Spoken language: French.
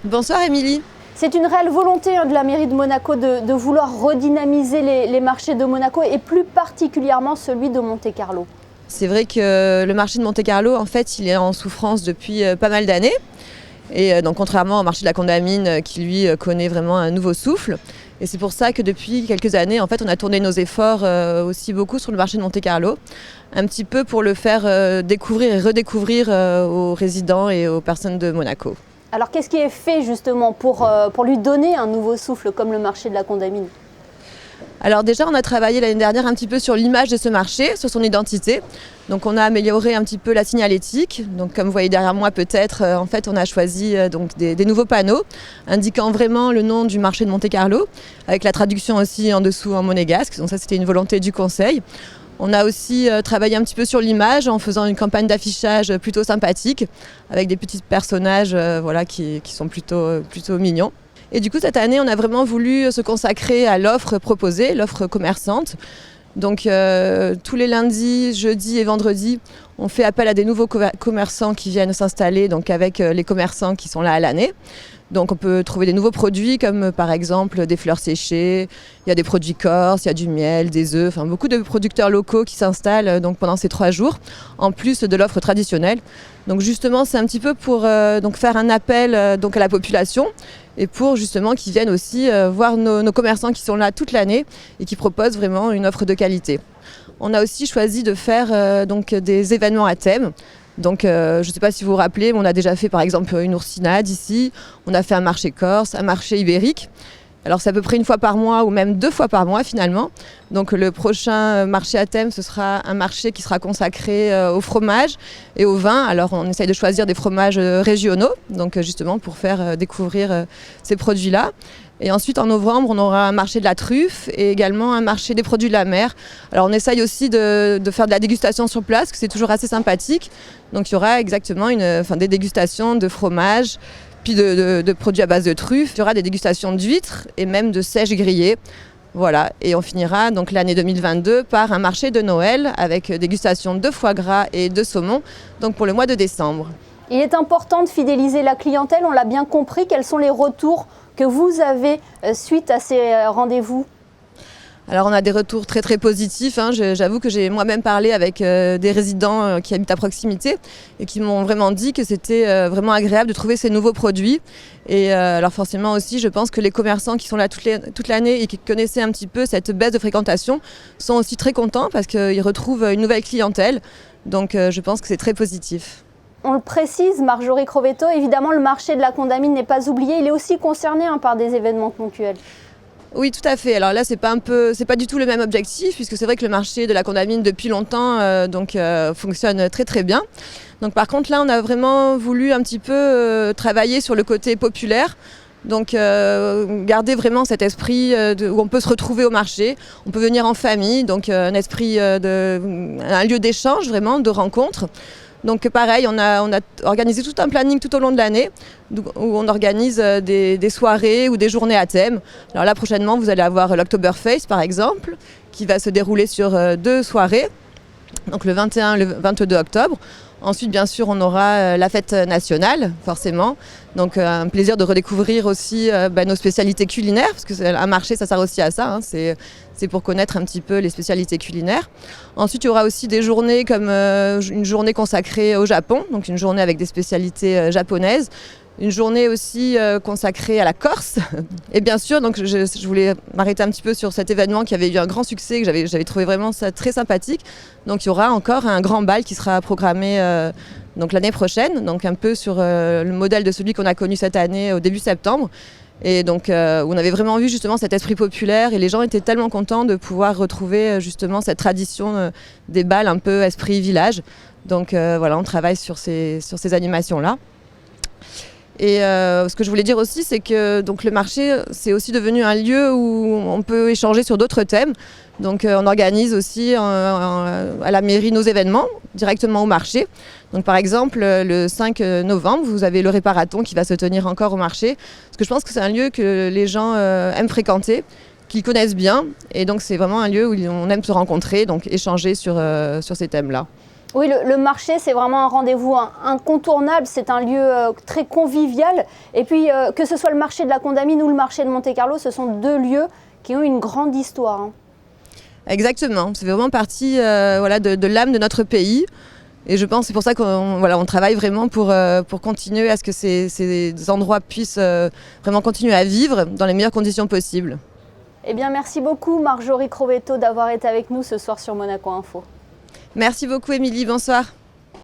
Bonsoir Émilie. C'est une réelle volonté de la mairie de Monaco de vouloir redynamiser les marchés de Monaco et plus particulièrement celui de Monte-Carlo. C'est vrai que le marché de Monte-Carlo, en fait, il est en souffrance depuis pas mal d'années. Et donc contrairement au marché de la Condamine qui lui connaît vraiment un nouveau souffle. Et c'est pour ça que depuis quelques années, en fait, on a tourné nos efforts aussi beaucoup sur le marché de Monte-Carlo, un petit peu pour le faire découvrir et redécouvrir aux résidents et aux personnes de Monaco. Alors qu'est-ce qui est fait justement pour lui donner un nouveau souffle comme le marché de la Condamine ? Alors déjà, on a travaillé l'année dernière un petit peu sur l'image de ce marché, sur son identité. Donc on a amélioré un petit peu la signalétique. Donc comme vous voyez derrière moi peut-être, en fait on a choisi donc des nouveaux panneaux indiquant vraiment le nom du marché de Monte-Carlo, avec la traduction aussi en dessous en monégasque. Donc ça c'était une volonté du conseil. On a aussi travaillé un petit peu sur l'image en faisant une campagne d'affichage plutôt sympathique, avec des petits personnages qui sont plutôt mignons. Et du coup, cette année, on a vraiment voulu se consacrer à l'offre proposée, l'offre commerçante. Donc, tous les lundis, jeudis et vendredis, on fait appel à des nouveaux commerçants qui viennent s'installer, donc avec les commerçants qui sont là à l'année. Donc, on peut trouver des nouveaux produits comme par exemple des fleurs séchées, il y a des produits corses, il y a du miel, des œufs, enfin beaucoup de producteurs locaux qui s'installent donc pendant ces 3 jours, en plus de l'offre traditionnelle. Donc justement, c'est un petit peu pour donc faire un appel donc à la population et pour justement qu'ils viennent aussi voir nos commerçants qui sont là toute l'année et qui proposent vraiment une offre de qualité. On a aussi choisi de faire donc des événements à thème. Donc je ne sais pas si vous vous rappelez, mais on a déjà fait par exemple une oursinade ici, on a fait un marché corse, un marché ibérique. Alors c'est à peu près 1 fois par mois ou même 2 fois par mois finalement. Donc le prochain marché à thème, ce sera un marché qui sera consacré au fromage et au vin. Alors on essaye de choisir des fromages régionaux, donc justement pour faire découvrir ces produits-là. Et ensuite en novembre, on aura un marché de la truffe et également un marché des produits de la mer. Alors on essaye aussi de faire de la dégustation sur place, que c'est toujours assez sympathique. Donc il y aura exactement des dégustations de fromage, puis de produits à base de truffes. Il y aura des dégustations d'huîtres et même de sèches grillées. Voilà, et on finira donc l'année 2022 par un marché de Noël avec dégustation de foie gras et de saumon, donc pour le mois de décembre. Il est important de fidéliser la clientèle, on l'a bien compris. Quels sont les retours que vous avez suite à ces rendez-vous ? Alors on a des retours très très positifs. J'avoue que j'ai moi-même parlé avec des résidents qui habitent à proximité et qui m'ont vraiment dit que c'était vraiment agréable de trouver ces nouveaux produits. Et alors forcément aussi, je pense que les commerçants qui sont là toute l'année et qui connaissaient un petit peu cette baisse de fréquentation sont aussi très contents parce qu'ils retrouvent une nouvelle clientèle. Donc je pense que c'est très positif. On le précise, Marjorie Crovetto, évidemment le marché de la Condamine n'est pas oublié, il est aussi concerné par des événements ponctuels. Oui, tout à fait. Alors là, c'est pas du tout le même objectif, puisque c'est vrai que le marché de la Condamine depuis longtemps fonctionne très très bien. Donc par contre là, on a vraiment voulu un petit peu travailler sur le côté populaire. Donc garder vraiment cet esprit où on peut se retrouver au marché, on peut venir en famille, donc un lieu d'échange vraiment, de rencontre. Donc pareil, on a organisé tout un planning tout au long de l'année où on organise des soirées ou des journées à thème. Alors là prochainement vous allez avoir l'Oktoberfest par exemple qui va se dérouler sur 2 soirées, donc le 21 et le 22 octobre. Ensuite bien sûr on aura la fête nationale forcément, donc un plaisir de redécouvrir aussi nos spécialités culinaires parce que un marché ça sert aussi à ça, c'est pour connaître un petit peu les spécialités culinaires. Ensuite il y aura aussi des journées comme une journée consacrée au Japon, donc une journée avec des spécialités japonaises. Une journée aussi consacrée à la Corse. Et bien sûr, donc je voulais m'arrêter un petit peu sur cet événement qui avait eu un grand succès, que j'avais trouvé vraiment ça très sympathique. Donc il y aura encore un grand bal qui sera programmé donc l'année prochaine, donc un peu sur le modèle de celui qu'on a connu cette année au début septembre. Et donc on avait vraiment vu justement cet esprit populaire et les gens étaient tellement contents de pouvoir retrouver justement cette tradition des bals un peu esprit village. Donc on travaille sur ces animations-là. Et ce que je voulais dire aussi, c'est que donc, le marché, c'est aussi devenu un lieu où on peut échanger sur d'autres thèmes. Donc on organise aussi à la mairie nos événements directement au marché. Donc par exemple, le 5 novembre, vous avez le Réparathon qui va se tenir encore au marché. Parce que je pense que c'est un lieu que les gens aiment fréquenter, qu'ils connaissent bien. Et donc c'est vraiment un lieu où on aime se rencontrer, donc échanger sur ces thèmes-là. Oui, le marché, c'est vraiment un rendez-vous incontournable. C'est un lieu très convivial. Et puis, que ce soit le marché de la Condamine ou le marché de Monte-Carlo, ce sont deux lieux qui ont une grande histoire. Hein. Exactement, c'est vraiment partie de l'âme de notre pays. Et je pense que c'est pour ça qu'on travaille vraiment pour continuer à ce que ces endroits puissent vraiment continuer à vivre dans les meilleures conditions possibles. Eh bien, merci beaucoup Marjorie Crovetto d'avoir été avec nous ce soir sur Monaco Info. Merci beaucoup Émilie, bonsoir.